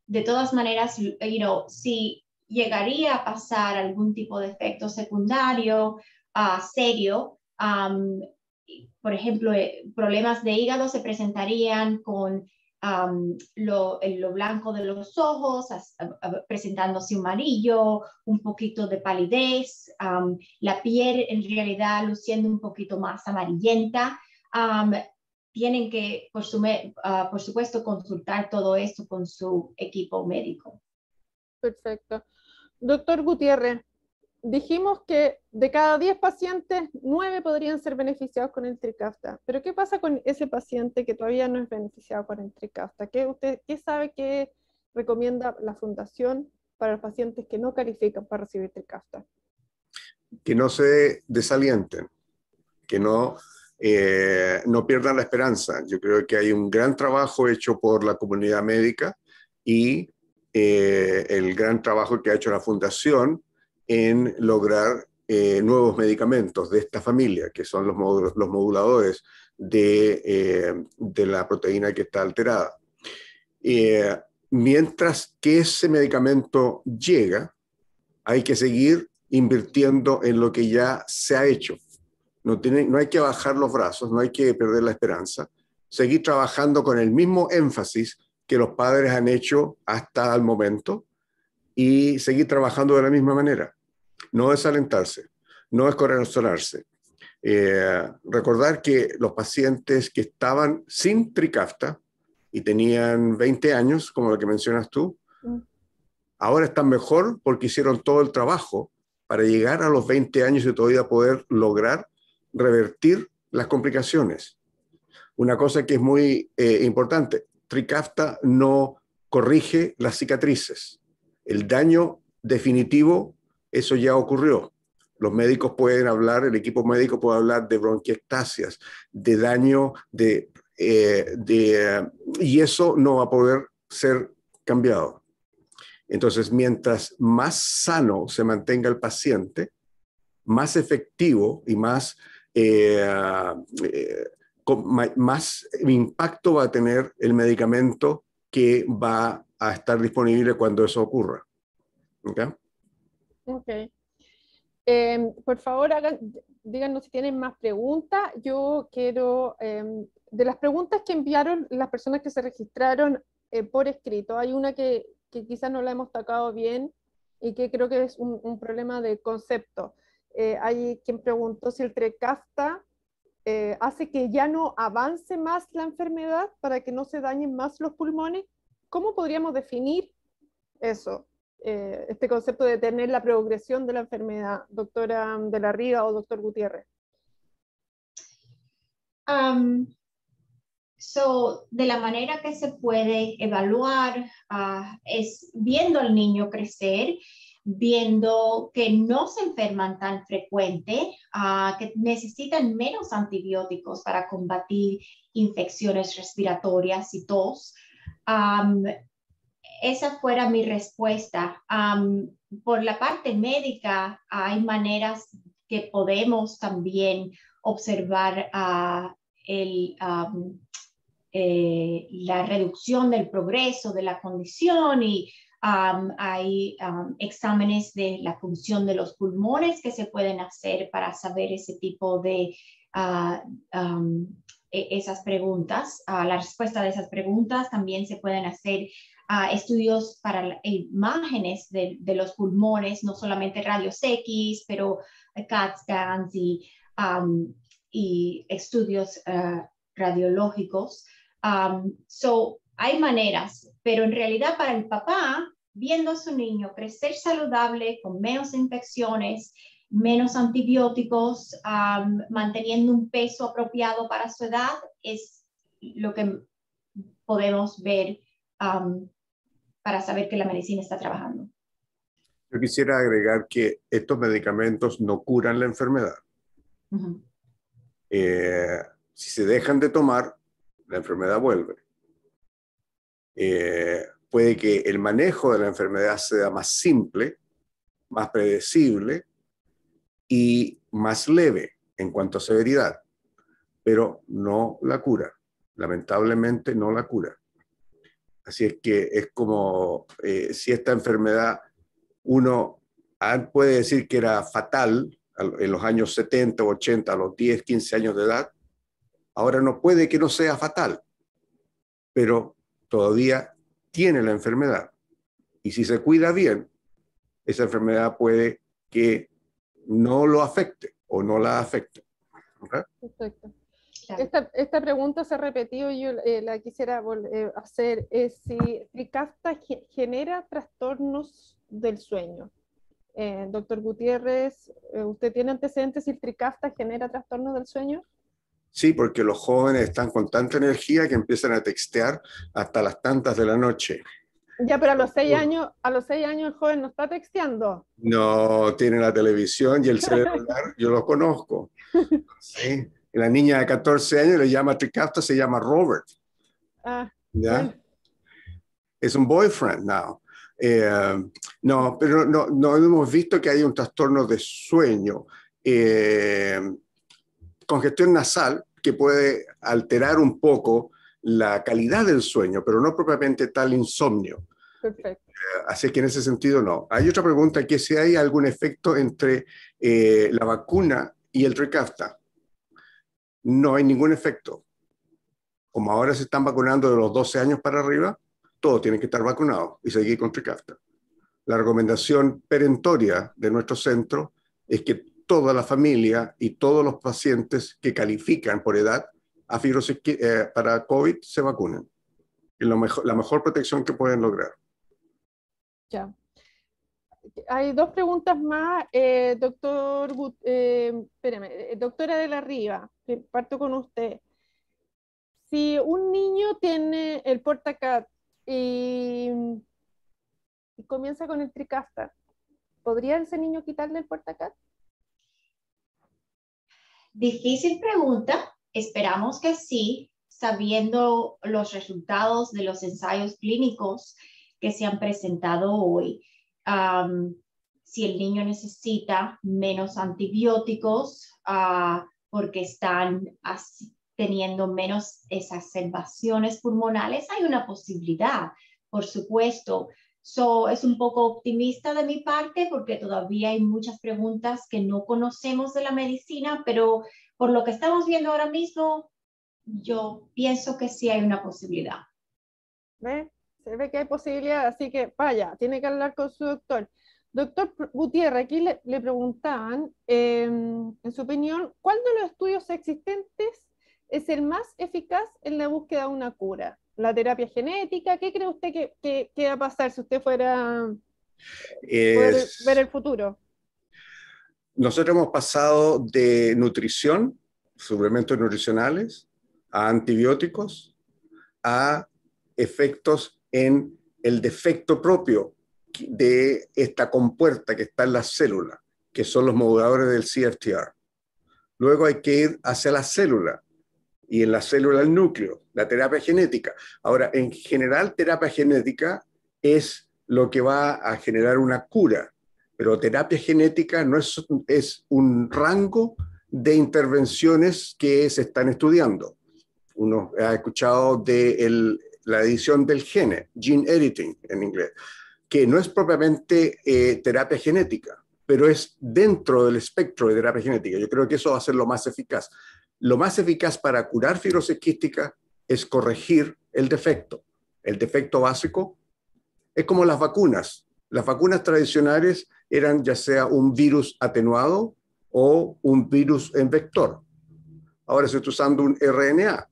De todas maneras, si llegaría a pasar algún tipo de efecto secundario serio, por ejemplo, problemas de hígado se presentarían con lo blanco de los ojos, presentándose un amarillo, un poquito de palidez, la piel en realidad luciendo un poquito más amarillenta. Tienen que, por supuesto, consultar todo esto con su equipo médico. Perfecto. Doctor Gutiérrez, dijimos que de cada 10 pacientes, 9 podrían ser beneficiados con el Trikafta. Pero ¿qué pasa con ese paciente que todavía no es beneficiado con el Trikafta? ¿Qué sabe que recomienda la Fundación para los pacientes que no califican para recibir Trikafta? Que no se desalienten, que no pierdan la esperanza. Yo creo que hay un gran trabajo hecho por la comunidad médica y el gran trabajo que ha hecho la Fundación en lograr nuevos medicamentos de esta familia, que son los moduladores de la proteína que está alterada. Mientras que ese medicamento llega, hay que seguir invirtiendo en lo que ya se ha hecho. No hay que bajar los brazos, no hay que perder la esperanza. Seguir trabajando con el mismo énfasis que los padres han hecho hasta el momento y seguir trabajando de la misma manera. No desalentarse, no descorazonarse. Recordar que los pacientes que estaban sin Trikafta y tenían 20 años, como lo que mencionas tú, ahora están mejor porque hicieron todo el trabajo para llegar a los 20 años y todavía poder lograr revertir las complicaciones. Una cosa que es muy importante, Trikafta no corrige las cicatrices. El daño definitivo, eso ya ocurrió. Los médicos pueden hablar, el equipo médico puede hablar de bronquiectasias, de daño, y eso no va a poder ser cambiado. Entonces, mientras más sano se mantenga el paciente, más efectivo y más impacto va a tener el medicamento que va a estar disponible cuando eso ocurra. ¿Okay? Okay. Por favor, díganos si tienen más preguntas. Yo quiero, de las preguntas que enviaron las personas que se registraron por escrito, hay una que quizás no la hemos tocado bien y que creo que es un problema de concepto. Hay quien preguntó si el Trikafta hace que ya no avance más la enfermedad para que no se dañen más los pulmones. ¿Cómo podríamos definir eso? Este concepto de tener la progresión de la enfermedad, doctora de la Riva o doctor Gutiérrez. De la manera que se puede evaluar es viendo al niño crecer, viendo que no se enferman tan frecuente, que necesitan menos antibióticos para combatir infecciones respiratorias y tos. Esa fuera mi respuesta. Por la parte médica, hay maneras que podemos también observar la reducción del progreso de la condición y hay exámenes de la función de los pulmones que se pueden hacer para saber ese tipo de esas preguntas. La respuesta de esas preguntas también se pueden hacer estudios para imágenes de los pulmones, no solamente rayos X, pero CAT scans y estudios radiológicos. Hay maneras, pero en realidad para el papá, viendo a su niño crecer saludable, con menos infecciones, menos antibióticos, manteniendo un peso apropiado para su edad, es lo que podemos ver para saber que la medicina está trabajando. Yo quisiera agregar que estos medicamentos no curan la enfermedad. Uh-huh. Si se dejan de tomar, la enfermedad vuelve. Puede que el manejo de la enfermedad sea más simple, más predecible y más leve en cuanto a severidad, pero no la cura. Lamentablemente no la cura. Así es que es como si esta enfermedad uno puede decir que era fatal en los años 70 o 80, a los 10, 15 años de edad, ahora no puede que no sea fatal, pero todavía tiene la enfermedad. Y si se cuida bien, esa enfermedad puede que no lo afecte o no la afecte. ¿Okay? Perfecto. Claro. Esta pregunta se ha repetido y yo la quisiera hacer, es si Trikafta genera trastornos del sueño. Doctor Gutiérrez, ¿usted tiene antecedentes si el Trikafta genera trastornos del sueño? Sí, porque los jóvenes están con tanta energía que empiezan a textear hasta las tantas de la noche. Ya, pero a los 6 años el joven no está texteando. No tiene la televisión y el celular, yo lo conozco. ¿Sí? La niña de 14 años le llama Trikafta, se llama Robert. Ah, ¿Ya? bueno. Es un boyfriend now. No, pero no hemos visto que haya un trastorno de sueño. Congestión nasal que puede alterar un poco la calidad del sueño, pero no propiamente tal insomnio. Perfecto. Así que en ese sentido no. Hay otra pregunta, que si hay algún efecto entre la vacuna y el Trikafta. No hay ningún efecto. Como ahora se están vacunando de los 12 años para arriba, todos tienen que estar vacunados y seguir con Trikafta. La recomendación perentoria de nuestro centro es que toda la familia y todos los pacientes que califican por edad a fibrosis para COVID se vacunen. Es la mejor protección que pueden lograr. Ya. Hay dos preguntas más, doctora de la Riva, parto con usted. Si un niño tiene el Portacat y comienza con el Trikafta, ¿podría ese niño quitarle el Portacat? Difícil pregunta. Esperamos que sí, sabiendo los resultados de los ensayos clínicos que se han presentado hoy. Si el niño necesita menos antibióticos porque están teniendo menos exacerbaciones pulmonales, hay una posibilidad, por supuesto. Es un poco optimista de mi parte porque todavía hay muchas preguntas que no conocemos de la medicina, pero por lo que estamos viendo ahora mismo, yo pienso que sí hay una posibilidad. ¿Ve? Se ve que hay posibilidad, así que vaya, tiene que hablar con su doctor. Doctor Gutiérrez, aquí le preguntaban, en su opinión, ¿cuál de los estudios existentes es el más eficaz en la búsqueda de una cura? ¿La terapia genética? ¿Qué cree usted que va a pasar si usted fuera a poder ver el futuro? Nosotros hemos pasado de nutrición, suplementos nutricionales, a antibióticos, a efectos en el defecto propio de esta compuerta que está en la célula, que son los moduladores del CFTR. Luego hay que ir hacia la célula, y en la célula el núcleo, la terapia genética. Ahora, en general, terapia genética es lo que va a generar una cura, pero terapia genética no es un rango de intervenciones que se están estudiando. Uno ha escuchado de la edición del gene editing en inglés, que no es propiamente terapia genética, pero es dentro del espectro de terapia genética. Yo creo que eso va a ser lo más eficaz. Lo más eficaz para curar fibrosis quística es corregir el defecto. El defecto básico es como las vacunas. Las vacunas tradicionales eran ya sea un virus atenuado o un virus en vector. Ahora se está usando un RNA,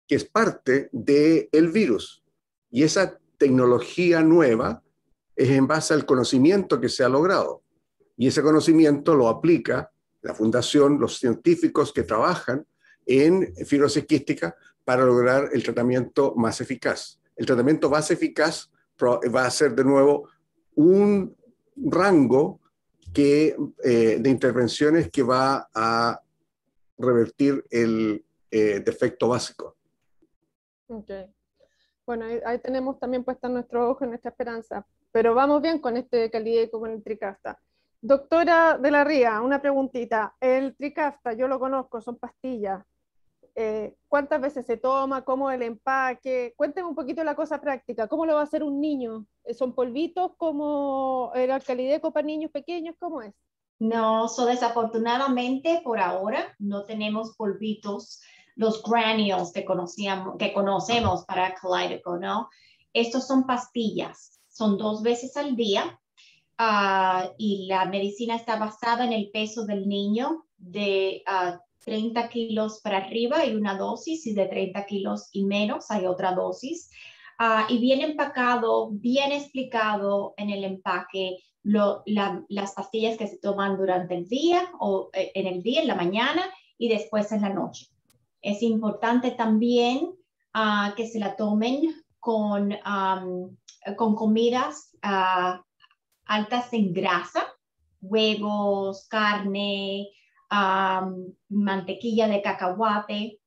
que es parte del virus. Y esa tecnología nueva es en base al conocimiento que se ha logrado. Y ese conocimiento lo aplica la fundación, los científicos que trabajan en fibrosis quística para lograr el tratamiento más eficaz. El tratamiento más eficaz va a ser de nuevo un rango de intervenciones que va a revertir el defecto básico. Okay. Bueno, ahí tenemos también puesta nuestro ojo, nuestra esperanza. Pero vamos bien con este Calideco, con el Trikafta. Doctora de la Ría, una preguntita. El Trikafta, yo lo conozco, son pastillas. ¿Cuántas veces se toma? ¿Cómo el empaque? Cuénteme un poquito la cosa práctica. ¿Cómo lo va a hacer un niño? ¿Son polvitos como el Calideco para niños pequeños? ¿Cómo es? No, desafortunadamente por ahora no tenemos polvitos los granules que conocemos para Kalydeco, ¿no? Estos son pastillas, son 2 veces al día. Y la medicina está basada en el peso del niño de 30 kilos para arriba y una dosis, y de 30 kilos y menos hay otra dosis. Y bien empacado, bien explicado en el empaque las pastillas que se toman durante el día o en la mañana y después en la noche. Es importante también que se la tomen con comidas altas en grasa, huevos, carne, mantequilla de cacahuate,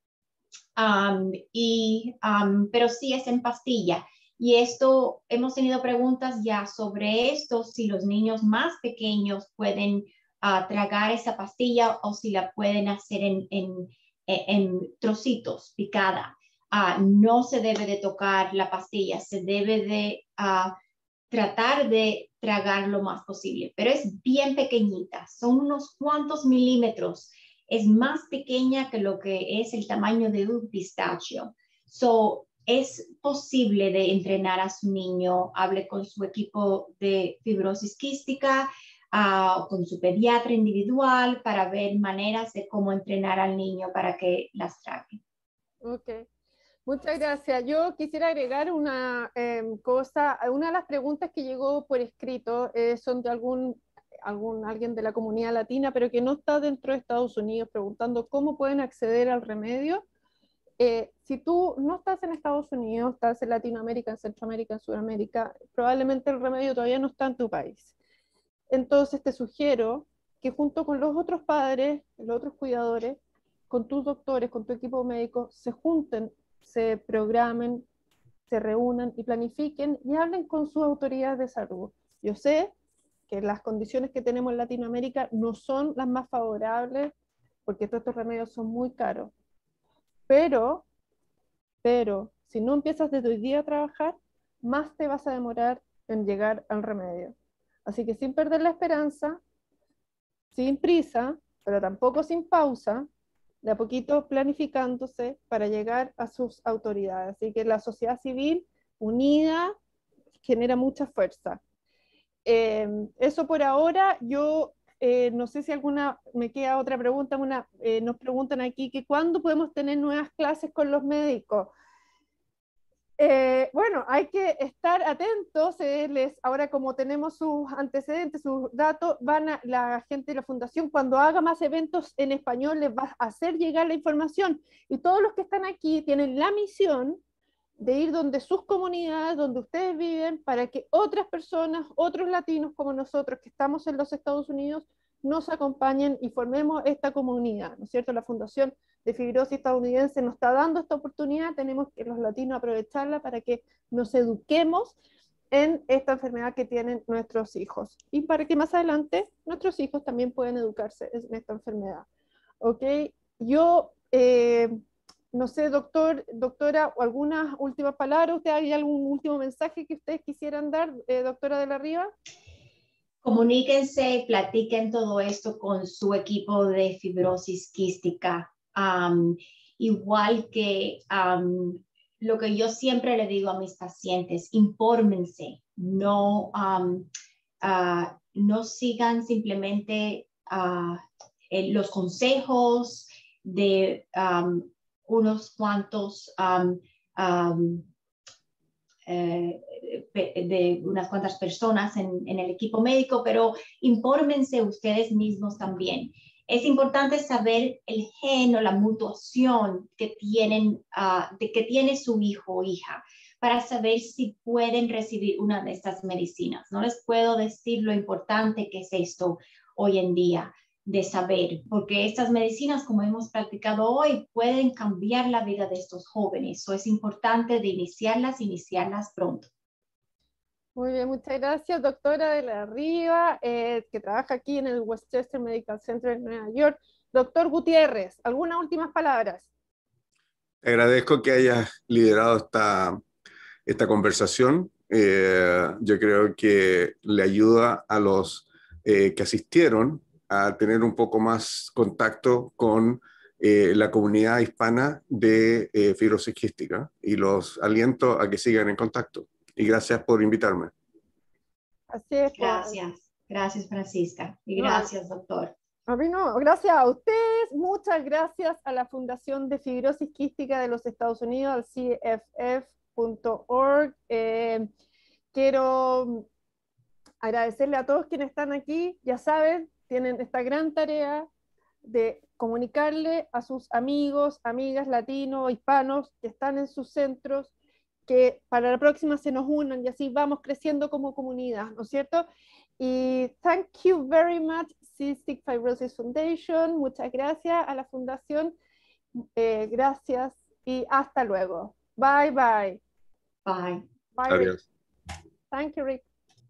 pero sí es en pastilla. Y esto, hemos tenido preguntas ya sobre esto, si los niños más pequeños pueden tragar esa pastilla o si la pueden hacer en trocitos, picada. No se debe de tocar la pastilla, se debe de tratar de tragar lo más posible, pero es bien pequeñita, son unos cuantos milímetros, es más pequeña que lo que es el tamaño de un pistacho. So, es posible de entrenar a su niño, hable con su equipo de fibrosis quística, con su pediatra individual para ver maneras de cómo entrenar al niño para que las trague. Ok. Muchas gracias. Yo quisiera agregar una cosa. Una de las preguntas que llegó por escrito son de alguien de la comunidad latina, pero que no está dentro de Estados Unidos, preguntando cómo pueden acceder al remedio. Si tú no estás en Estados Unidos, estás en Latinoamérica, en Centroamérica, en Sudamérica, probablemente el remedio todavía no está en tu país. Entonces te sugiero que junto con los otros padres, los otros cuidadores, con tus doctores, con tu equipo médico, se junten, se programen, se reúnan y planifiquen y hablen con sus autoridades de salud. Yo sé que las condiciones que tenemos en Latinoamérica no son las más favorables porque todos estos remedios son muy caros. Pero si no empiezas desde hoy día a trabajar, más te vas a demorar en llegar al remedio. Así que sin perder la esperanza, sin prisa, pero tampoco sin pausa, de a poquito planificándose para llegar a sus autoridades. Así que la sociedad civil unida genera mucha fuerza. Eso por ahora. Yo no sé si me queda otra pregunta. Nos preguntan aquí que ¿cuándo podemos tener nuevas clases con los médicos? Bueno, hay que estar atentos. Ahora, como tenemos sus antecedentes, sus datos, la gente de la fundación, cuando haga más eventos en español, les va a hacer llegar la información. Y todos los que están aquí tienen la misión de ir donde sus comunidades, donde ustedes viven, para que otras personas, otros latinos como nosotros que estamos en los Estados Unidos, nos acompañen y formemos esta comunidad, ¿no es cierto? La Fundación de Fibrosis Estadounidense nos está dando esta oportunidad, tenemos que los latinos aprovecharla para que nos eduquemos en esta enfermedad que tienen nuestros hijos y para que más adelante nuestros hijos también puedan educarse en esta enfermedad. ¿Ok? Yo no sé, doctora, algunas últimas palabras. ¿Usted hay algún último mensaje que ustedes quisieran dar, doctora de la Riva? Comuníquense, platiquen todo esto con su equipo de fibrosis quística. Igual que lo que yo siempre le digo a mis pacientes, infórmense, no sigan simplemente los consejos de unos cuantos de unas cuantas personas en el equipo médico, pero infórmense ustedes mismos también. Es importante saber el gen o la mutación que tiene su hijo o hija para saber si pueden recibir una de estas medicinas. No les puedo decir lo importante que es esto hoy en día de saber, porque estas medicinas, como hemos practicado hoy, pueden cambiar la vida de estos jóvenes. Eso es importante de iniciarlas pronto. Muy bien, muchas gracias, doctora de la Riva, que trabaja aquí en el Westchester Medical Center en Nueva York. Doctor Gutiérrez, ¿algunas últimas palabras? Te agradezco que hayas liderado esta conversación. Yo creo que le ayuda a los que asistieron a tener un poco más contacto con la comunidad hispana de fibrosis quística, y los aliento a que sigan en contacto. Y gracias por invitarme. Así es. Gracias, gracias Francisca y gracias doctor. A mí no, gracias a ustedes, muchas gracias a la Fundación de Fibrosis Quística de los Estados Unidos, al cff.org. Quiero agradecerle a todos quienes están aquí, ya saben, tienen esta gran tarea de comunicarle a sus amigos, amigas latinos, hispanos que están en sus centros, que para la próxima se nos unan y así vamos creciendo como comunidad, ¿no es cierto? Y thank you very much, Cystic Fibrosis Foundation. Muchas gracias a la fundación. Gracias y hasta luego. Bye, bye. Bye. Bye, Adiós. Rick. Thank you, Rick.